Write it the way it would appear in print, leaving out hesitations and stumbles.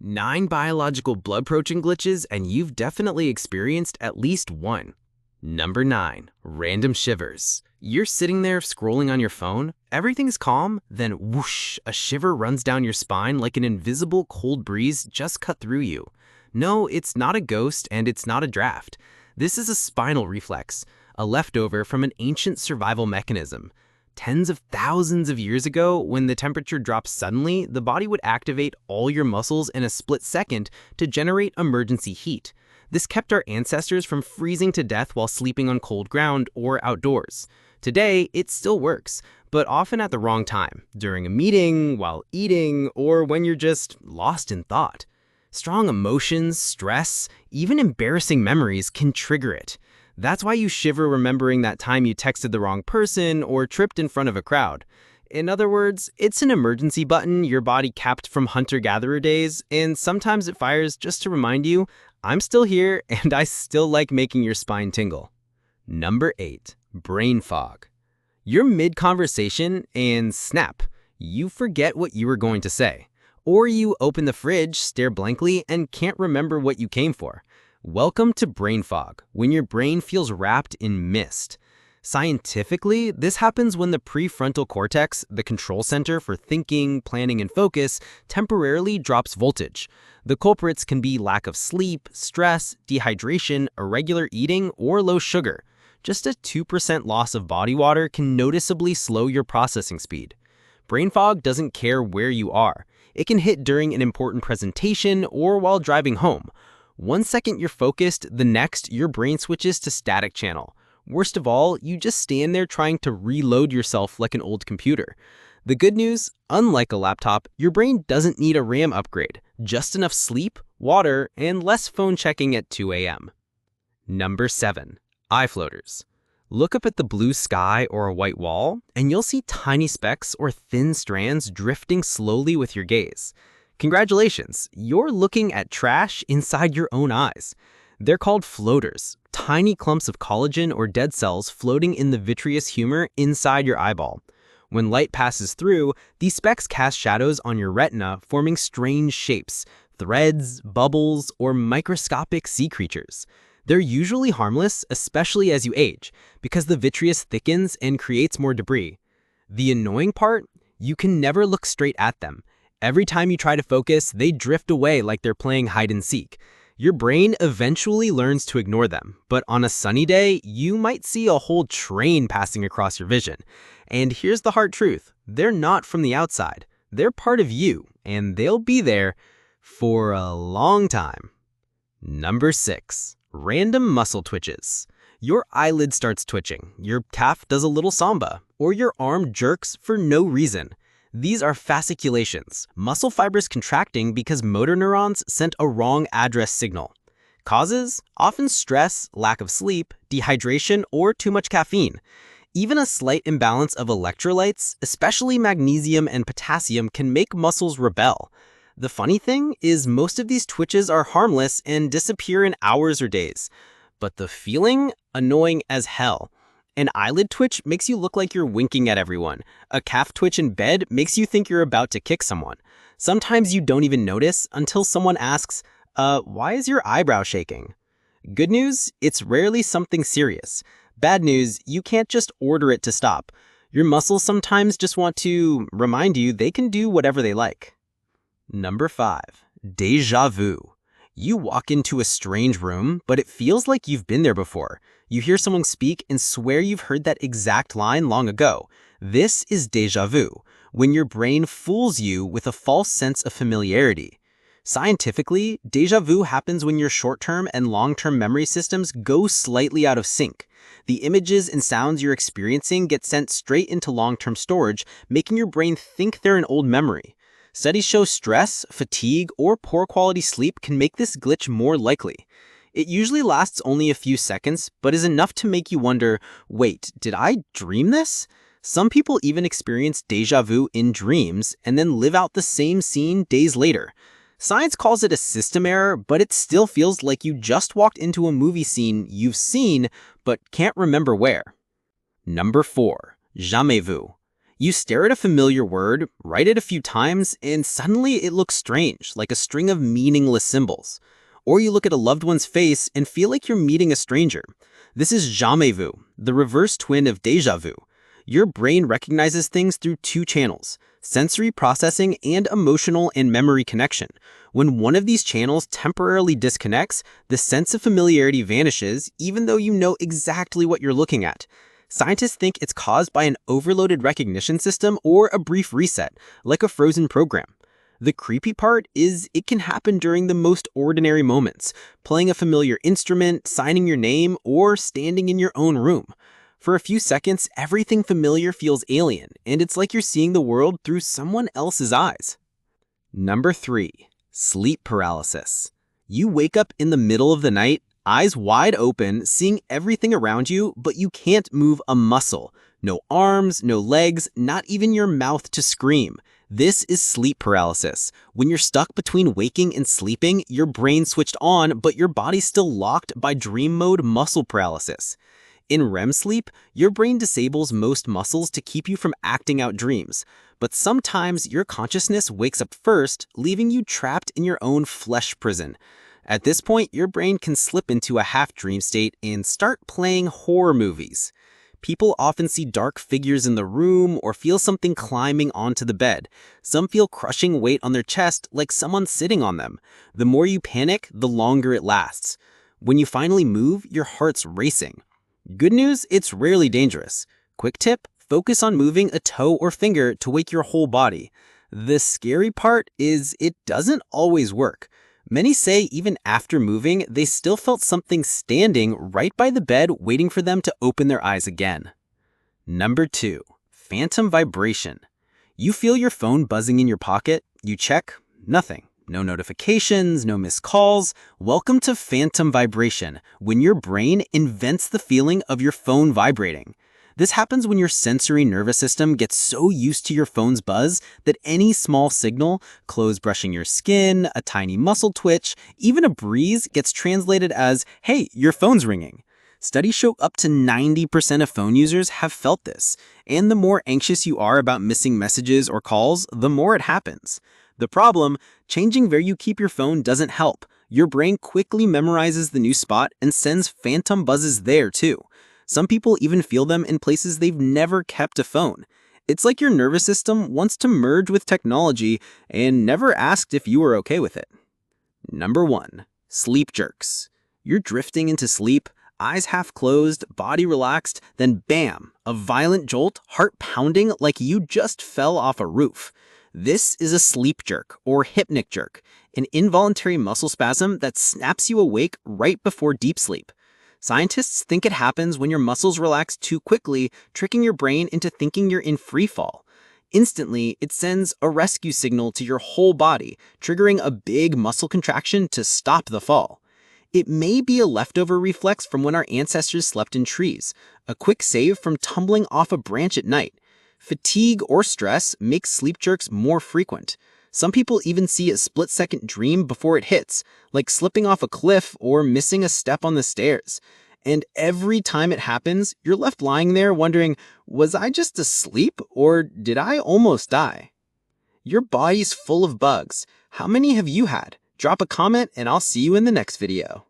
9 biological blood protein glitches, and you've definitely experienced at least one. Number 9. Random shivers. You're sitting there scrolling on your phone, everything's calm, then whoosh, a shiver runs down your spine like an invisible cold breeze just cut through you. No, it's not a ghost and it's not a draft. This is a spinal reflex, a leftover from an ancient survival mechanism. Tens of thousands of years ago, when the temperature dropped suddenly, the body would activate all your muscles in a split second to generate emergency heat. This kept our ancestors from freezing to death while sleeping on cold ground or outdoors. Today, it still works, but often at the wrong time, during a meeting, while eating, or when you're just lost in thought. Strong emotions, stress, even embarrassing memories can trigger it. That's why you shiver remembering that time you texted the wrong person or tripped in front of a crowd. In other words, it's an emergency button your body capped from hunter-gatherer days, and sometimes it fires just to remind you, I'm still here and I still like making your spine tingle. Number 8. Brain fog. You're mid-conversation and snap, you forget what you were going to say. Or you open the fridge, stare blankly, and can't remember what you came for. Welcome to brain fog, when your brain feels wrapped in mist. Scientifically, this happens when the prefrontal cortex, the control center for thinking, planning, and focus, temporarily drops voltage. The culprits can be lack of sleep, stress, dehydration, irregular eating, or low sugar. Just a 2% loss of body water can noticeably slow your processing speed. Brain fog doesn't care where you are. It can hit during an important presentation or while driving home. One second you're focused, the next your brain switches to static channel. Worst of all, you just stand there trying to reload yourself like an old computer. The good news, unlike a laptop, your brain doesn't need a RAM upgrade, just enough sleep, water, and less phone checking at 2 a.m. Number 7. Eye floaters. Look up at the blue sky or a white wall, and you'll see tiny specks or thin strands drifting slowly with your gaze. Congratulations, you're looking at trash inside your own eyes. They're called floaters, tiny clumps of collagen or dead cells floating in the vitreous humor inside your eyeball. When light passes through, these specks cast shadows on your retina, forming strange shapes, threads, bubbles, or microscopic sea creatures. They're usually harmless, especially as you age, because the vitreous thickens and creates more debris. The annoying part? You can never look straight at them. Every time you try to focus, they drift away like they're playing hide and seek. Your brain eventually learns to ignore them, but on a sunny day, you might see a whole train passing across your vision. And here's the hard truth, they're not from the outside. They're part of you, and they'll be there for a long time. Number 6. Random muscle twitches. Your eyelid starts twitching, your calf does a little samba, or your arm jerks for no reason. These are fasciculations, muscle fibers contracting because motor neurons sent a wrong address signal. Causes? Often stress, lack of sleep, dehydration, or too much caffeine. Even a slight imbalance of electrolytes, especially magnesium and potassium, can make muscles rebel. The funny thing is most of these twitches are harmless and disappear in hours or days. But the feeling? Annoying as hell. An eyelid twitch makes you look like you're winking at everyone. A calf twitch in bed makes you think you're about to kick someone. Sometimes you don't even notice until someone asks, why is your eyebrow shaking? Good news, it's rarely something serious. Bad news, you can't just order it to stop. Your muscles sometimes just want to remind you they can do whatever they like. Number 5. Déjà vu. You walk into a strange room, but it feels like you've been there before. You hear someone speak and swear you've heard that exact line long ago. This is déjà vu, when your brain fools you with a false sense of familiarity. Scientifically, déjà vu happens when your short-term and long-term memory systems go slightly out of sync. The images and sounds you're experiencing get sent straight into long-term storage, making your brain think they're an old memory. Studies show stress, fatigue, or poor quality sleep can make this glitch more likely. It usually lasts only a few seconds, but is enough to make you wonder, wait, did I dream this? Some people even experience déjà vu in dreams and then live out the same scene days later. Science calls it a system error, but it still feels like you just walked into a movie scene you've seen, but can't remember where. Number 4. Jamais vu. You stare at a familiar word, write it a few times, and suddenly it looks strange, like a string of meaningless symbols. Or you look at a loved one's face and feel like you're meeting a stranger. This is jamais vu, the reverse twin of déjà vu. Your brain recognizes things through two channels: sensory processing and emotional and memory connection. When one of these channels temporarily disconnects, the sense of familiarity vanishes, even though you know exactly what you're looking at. Scientists think it's caused by an overloaded recognition system or a brief reset, like a frozen program. The creepy part is it can happen during the most ordinary moments: playing a familiar instrument, signing your name, or standing in your own room. For a few seconds, everything familiar feels alien, and it's like you're seeing the world through someone else's eyes. Number 3. Sleep paralysis. You wake up in the middle of the night, eyes wide open, seeing everything around you, but you can't move a muscle. No arms, no legs, not even your mouth to scream. This is sleep paralysis. When you're stuck between waking and sleeping, your brain switched on, but your body's still locked by dream mode muscle paralysis. In REM sleep, your brain disables most muscles to keep you from acting out dreams. But sometimes your consciousness wakes up first, leaving you trapped in your own flesh prison. At this point, your brain can slip into a half-dream state and start playing horror movies. People often see dark figures in the room or feel something climbing onto the bed. Some feel crushing weight on their chest, like someone sitting on them. The more you panic, the longer it lasts. When you finally move, your heart's racing. Good news, it's rarely dangerous. Quick tip: focus on moving a toe or finger to wake your whole body. The scary part is it doesn't always work. Many say even after moving, they still felt something standing right by the bed waiting for them to open their eyes again. Number 2. Phantom vibration. You feel your phone buzzing in your pocket, you check, nothing. No notifications, no missed calls. Welcome to phantom vibration, when your brain invents the feeling of your phone vibrating. This happens when your sensory nervous system gets so used to your phone's buzz that any small signal, clothes brushing your skin, a tiny muscle twitch, even a breeze, gets translated as, "Hey, your phone's ringing." Studies show up to 90% of phone users have felt this, and the more anxious you are about missing messages or calls, the more it happens. The problem: changing where you keep your phone doesn't help. Your brain quickly memorizes the new spot and sends phantom buzzes there too. Some people even feel them in places they've never kept a phone. It's like your nervous system wants to merge with technology and never asked if you were okay with it. Number 1. Sleep jerks. You're drifting into sleep, eyes half closed, body relaxed, then bam, a violent jolt, heart pounding like you just fell off a roof. This is a sleep jerk or hypnic jerk, an involuntary muscle spasm that snaps you awake right before deep sleep. Scientists think it happens when your muscles relax too quickly, tricking your brain into thinking you're in free fall. Instantly, it sends a rescue signal to your whole body, triggering a big muscle contraction to stop the fall. It may be a leftover reflex from when our ancestors slept in trees, a quick save from tumbling off a branch at night. Fatigue or stress makes sleep jerks more frequent. Some people even see a split-second dream before it hits, like slipping off a cliff or missing a step on the stairs. And every time it happens, you're left lying there wondering, was I just asleep or did I almost die? Your body's full of bugs. How many have you had? Drop a comment and I'll see you in the next video.